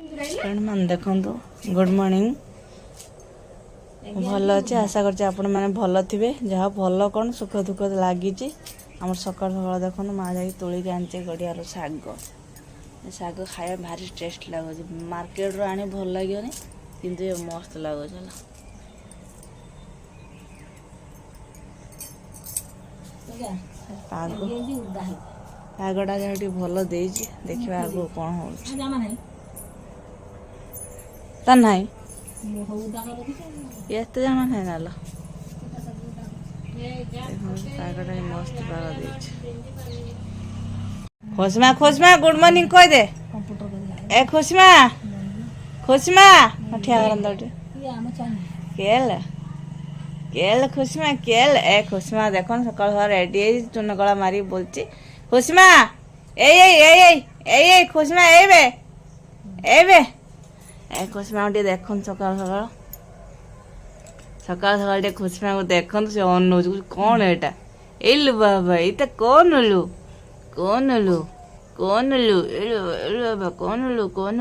friend मान देखो good morning भल अच्छे आशा करछे आपण माने भल थिबे जहा भल कोन सुख दुख लागी आम सकाल सकाल देखो माँ जा तोलिक आनचे गड़ियार शाग शाग खाया भारी टेस्ट लगुच मार्केट रो आनी भल लगे किंतु ये मस्त लगुच पाग पागटा जहाँ भल दे देखा आगो कौन हो नहीं एत जाना है ना लो पागटा मस्त पाग दे खुशमा गुड मॉर्निंग कह दे ए खुशमा ठिया केल केल खुशमा केल ए खुशमा देखो सकाल सकाल रेडी चुन गला मारी बोलची खुशमा ए खुशमा ए खुशमा टे देख सकाल सकाल सकाल सकाल टे खुशमा को देख से अनौज कौन एटा एलु बाबा ये कौन लु कौन लु कौन लु बाबा कौन लु कौन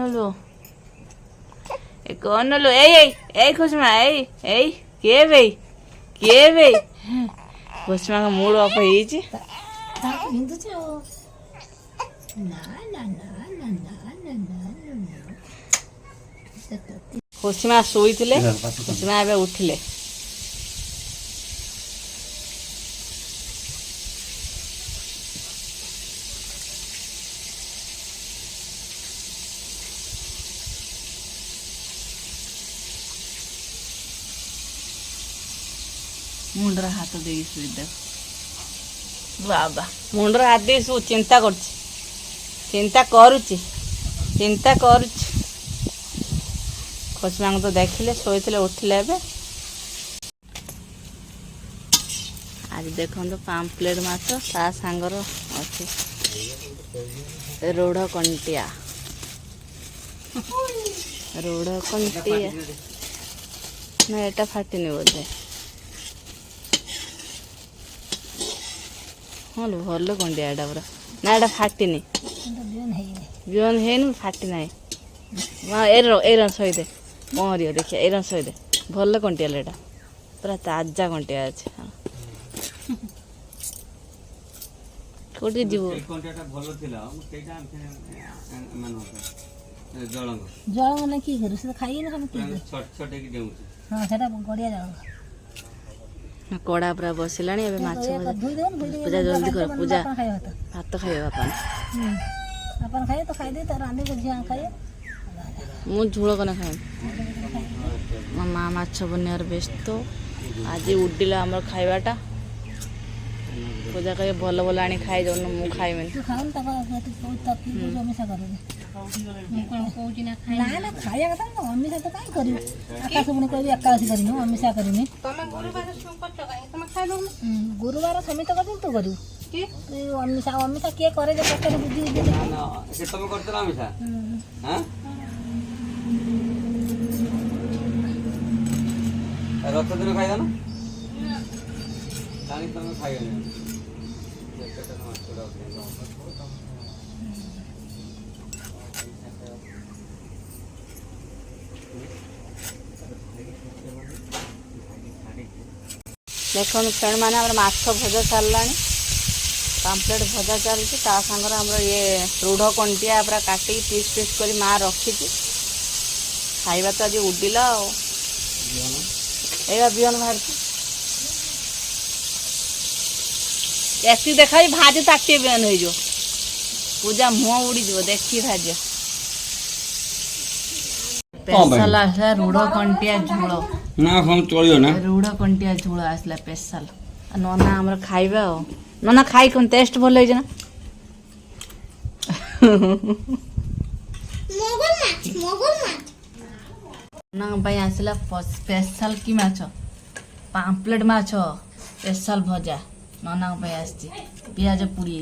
लु ए खुशमा ए के भाई खुशमा का मूड ऑफ है खुशमा शोई खुशमा ए उठिले मुंडर हाथ दे देख बाबा मुंडर हाथ दे सु चिंता करुच्ची खुशमा तो देखिले शोते उठिले आज देखो पाम्पलेट माछ ता सांगर अच्छे रोड कंटिया ना एटा फाटिनी बोधे हाँ लो भल कंटिया एटा पूरा ना एटा फाटिनी बिहन है फाटी ना एरन सही पहर देखिए एरन सही भल कंटिया एटा पूरा ताजा कंटिया अच्छे हाँ कोटी जीव जल मैंने की करू से खाइए ना हम की हां सेटा गड़िया जल कड़ा पूरा बसिलानी अबे माछ पूजा जल्दी कर पूजा भात खाइए अपन खाइए तो खाइ दे त रानी को जिया खाइए मु झोल कना खाए मामा माछ बनियार व्यस्त आज उड्डिला हमर खाइबाटा पूजा कहे भल भल आनी खाई जाऊन मु खाइमेन तू खाऊन तक तक जमिसा करे ना खाया कथा ना अमिसा तो काई करी आकाश मुनि कहबी एकादशी करिनो अमिसा करिनी तमे गुरुवार संकट लगाई तमे खाइ दो गुरुवार समित कर तू करू की तू अमिसा के करे जे पत्तर बुद्धि दे ना के तमे करते ना अमिसा हां रथ दिन खाइदा ना तानी तमे खाइयो देखो फ्रेंड मैंने माछ भजा चलला पाम्पलेट भजा चलती सांगर आमर ये रूढ़ कंटिया पूरा काटिक पीस पीस कर माँ रखी खाइबा तो आज उड्डिला बिहन बाहर ऐसी देखा भाजी ताटे बिहन हो पूजा मुह उड़ी देखी भाज स्पेशल आसला रूढ़ कंटिया झोल ना हम चलियो ना रूढ़ कंटिया झोल आसला स्पेशल नना हमर खाइबा नना खाई कौन टेस्ट भल होइछ ना नना भाई आसला स्पेशल की माछ पाम्पलेट माछ स्पेशल भजा नना भाई आसी पियाज पुरी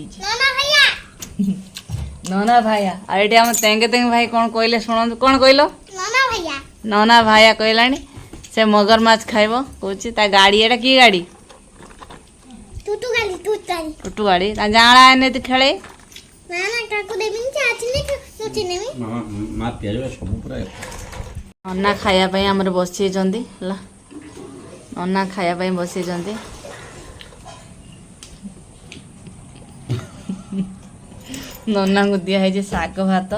नना भाइया अरे हम तेंगे तेंगे भाई कौन कहले शुणु कौन कहलो नना भाइया कहलानी से मगर माछ खाइब कौची ता गाड़ी एटा की गाड़ी टुटू गाड़ी टुटू गाड़ी ता जाड़ा आने तो खेले ना ना काकू देबिन चाची ने ମା ପିଆଜ ସବୁ ପୁରା ନନା ଖାଇବା ପାଇଁ ଆମର ବସିଛନ୍ତି ହେଲା ନନା ଖାଇବା ପାଇଁ ବସିଛନ୍ତି ନନାଙ୍କୁ ଦିଆହେଇଛି ଶାଗ ଭାତ